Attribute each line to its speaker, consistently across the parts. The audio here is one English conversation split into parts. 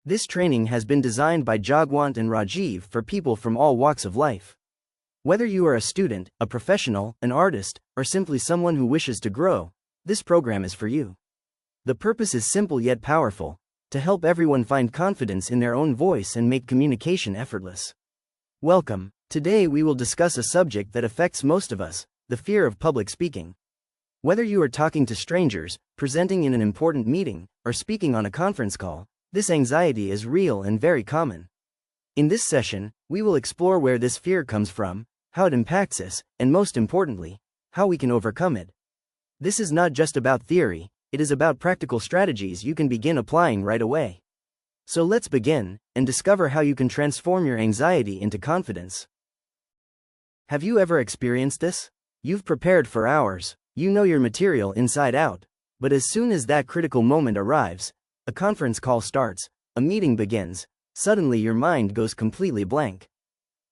Speaker 1: This training has been designed by Jagwant and Rajeev for people from all walks of life. Whether you are a student, a professional, an artist, or simply someone who wishes to grow, this program is for you. The purpose is simple yet powerful: to help everyone find confidence in their own voice and make communication effortless. Welcome. Today we will discuss a subject that affects most of us: the fear of public speaking. Whether you are talking to strangers, presenting in an important meeting, or speaking on a conference call, this anxiety is real and very common. In this session, we will explore where this fear comes from, how it impacts us, and most importantly, how we can overcome it. This is not just about theory, it is about practical strategies you can begin applying right away. So let's begin and discover how you can transform your anxiety into confidence. Have you ever experienced this? You've prepared for hours, you know your material inside out, but as soon as that critical moment arrives, a conference call starts, a meeting begins, suddenly your mind goes completely blank.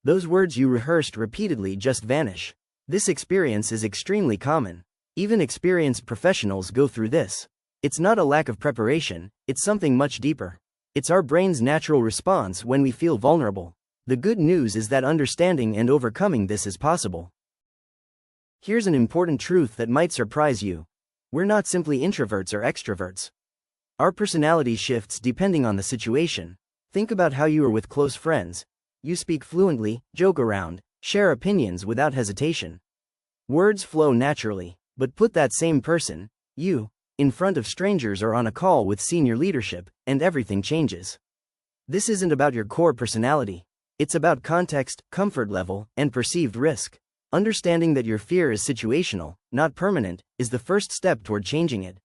Speaker 1: Those words you rehearsed repeatedly just vanish. This experience is extremely common. Even experienced professionals go through this. It's not a lack of preparation, it's something much deeper. It's our brain's natural response when we feel vulnerable. The good news is that understanding and overcoming this is possible. Here's an important truth that might surprise you: we're not simply introverts or extroverts. Our personality shifts depending on the situation. Think about how you are with close friends. You speak fluently, joke around, share opinions without hesitation. Words flow naturally, but put that same person, you, in front of strangers or on a call with senior leadership, and everything changes. This isn't about your core personality. It's about context, comfort level, and perceived risk. Understanding that your fear is situational, not permanent, is the first step toward changing it.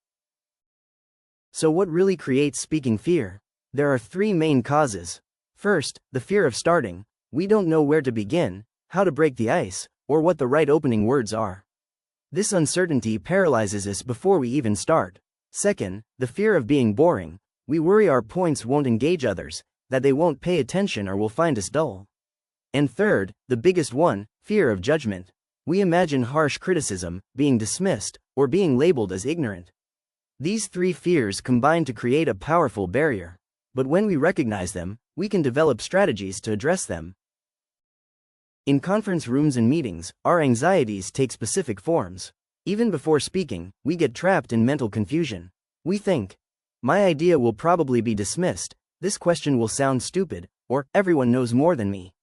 Speaker 1: So what really creates speaking fear? There are three main causes. First, the fear of starting. We don't know where to begin, how to break the ice, or what the right opening words are. This uncertainty paralyzes us before we even start. Second, the fear of being boring. We worry our points won't engage others, that they won't pay attention or will find us dull. And third, the biggest one, fear of judgment. We imagine harsh criticism, being dismissed, or being labeled as ignorant. These three fears combine to create a powerful barrier. But when we recognize them, we can develop strategies to address them. In conference rooms and meetings, our anxieties take specific forms. Even before speaking, we get trapped in mental confusion. We think, my idea will probably be dismissed, this question will sound stupid, or everyone knows more than me.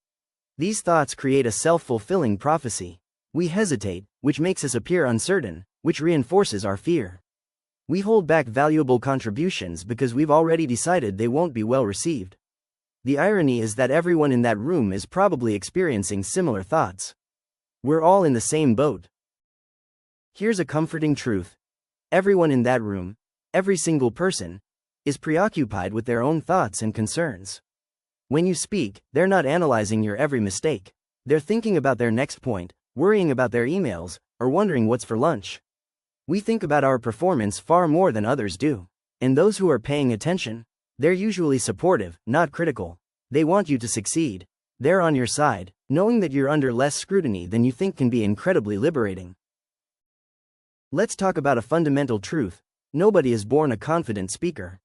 Speaker 1: These thoughts create a self-fulfilling prophecy. We hesitate, which makes us appear uncertain, which reinforces our fear. We hold back valuable contributions because we've already decided they won't be well received. The irony is that everyone in that room is probably experiencing similar thoughts. We're all in the same boat. Here's a comforting truth: everyone in that room, every single person, is preoccupied with their own thoughts and concerns. When you speak, they're not analyzing your every mistake. They're thinking about their next point, worrying about their emails, or wondering what's for lunch. We think about our performance far more than others do. And those who are paying attention, they're usually supportive, not critical. They want you to succeed. They're on your side. Knowing that you're under less scrutiny than you think can be incredibly liberating. Let's talk about a fundamental truth: nobody is born a confident speaker.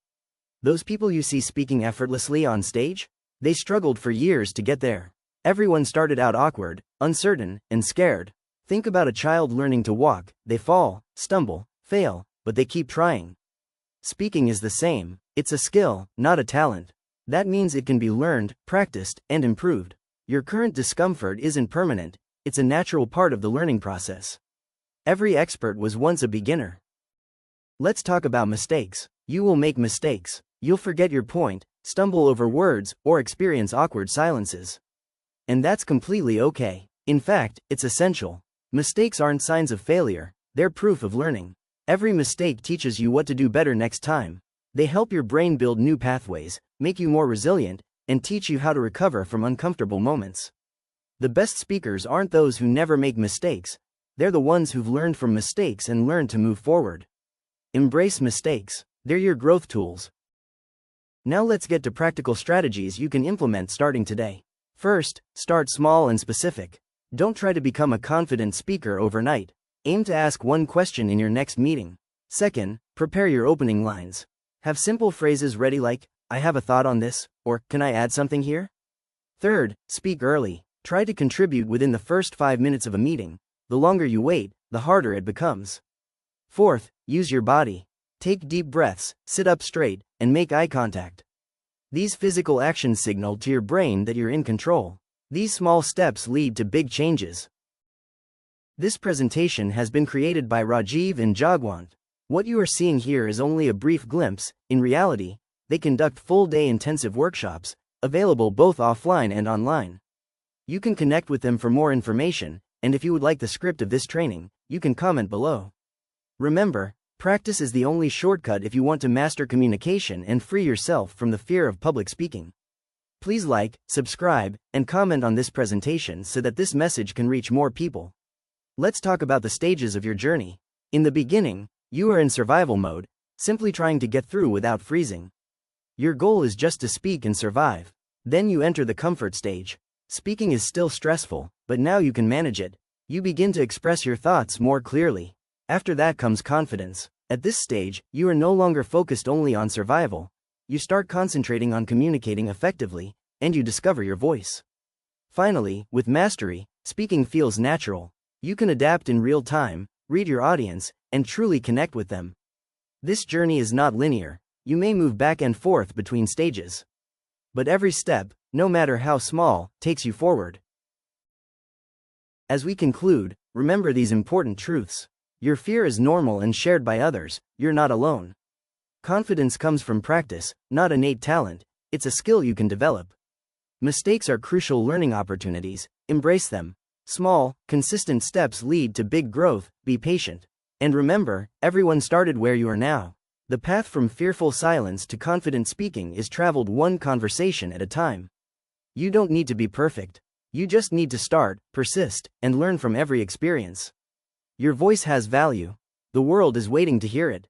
Speaker 1: Those people you see speaking effortlessly on stage, they struggled for years to get there. Everyone started out awkward, uncertain, and scared. Think about a child learning to walk. They fall, stumble, fail, but they keep trying. Speaking is the same. It's a skill, not a talent. That means it can be learned, practiced, and improved. Your current discomfort isn't permanent, it's a natural part of the learning process. Every expert was once a beginner. Let's talk about mistakes. You will make mistakes. You'll forget your point, stumble over words, or experience awkward silences. And that's completely okay. In fact, it's essential. Mistakes aren't signs of failure, they're proof of learning. Every mistake teaches you what to do better next time. They help your brain build new pathways, make you more resilient, and teach you how to recover from uncomfortable moments. The best speakers aren't those who never make mistakes, they're the ones who've learned from mistakes and learned to move forward. Embrace mistakes, they're your growth tools. Now let's get to practical strategies you can implement starting today. First, start small and specific. Don't try to become a confident speaker overnight. Aim to ask one question in your next meeting. Second, prepare your opening lines. Have simple phrases ready like, I have a thought on this, or can I add something here? Third, speak early. Try to contribute within the first 5 minutes of a meeting. The longer you wait, the harder it becomes. Fourth, use your body. Take deep breaths, sit up straight, and make eye contact. These physical actions signal to your brain that you're in control. These small steps lead to big changes. This presentation has been created by Rajeev and Jagwant. What you are seeing here is only a brief glimpse. In reality, they conduct full-day intensive workshops, available both offline and online. You can connect with them for more information, and if you would like the script of this training, you can comment below. Remember, practice is the only shortcut if you want to master communication and free yourself from the fear of public speaking. Please like, subscribe, and comment on this presentation so that this message can reach more people. Let's talk about the stages of your journey. In the beginning, you are in survival mode, simply trying to get through without freezing. Your goal is just to speak and survive. Then you enter the comfort stage. Speaking is still stressful, but now you can manage it. You begin to express your thoughts more clearly. After that comes confidence. At this stage, you are no longer focused only on survival. You start concentrating on communicating effectively, and you discover your voice. Finally, with mastery, speaking feels natural. You can adapt in real time, read your audience, and truly connect with them. This journey is not linear. You may move back and forth between stages. But every step, no matter how small, takes you forward. As we conclude, remember these important truths. Your fear is normal and shared by others. You're not alone. Confidence comes from practice, not innate talent. It's a skill you can develop. Mistakes are crucial learning opportunities. Embrace them. Small, consistent steps lead to big growth. Be patient. And remember, everyone started where you are now. The path from fearful silence to confident speaking is traveled one conversation at a time. You don't need to be perfect. You just need to start, persist, and learn from every experience. Your voice has value. The world is waiting to hear it.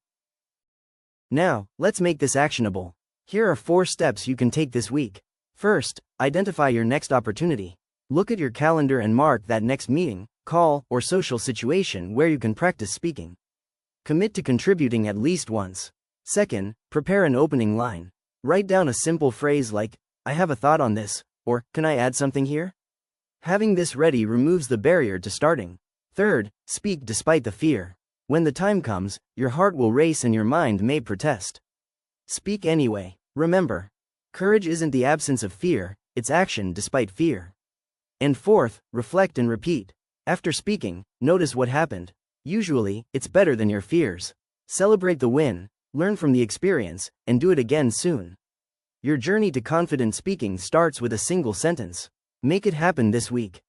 Speaker 1: Now, let's make this actionable. Here are 4 steps you can take this week. First, identify your next opportunity. Look at your calendar and mark that next meeting, call, or social situation where you can practice speaking. Commit to contributing at least once. Second, prepare an opening line. Write down a simple phrase like, I have a thought on this, or can I add something here? Having this ready removes the barrier to starting. Third, speak despite the fear. When the time comes, your heart will race and your mind may protest. Speak anyway. Remember, courage isn't the absence of fear, it's action despite fear. And fourth, reflect and repeat. After speaking, notice what happened. Usually, it's better than your fears. Celebrate the win, learn from the experience, and do it again soon. Your journey to confident speaking starts with a single sentence. Make it happen this week.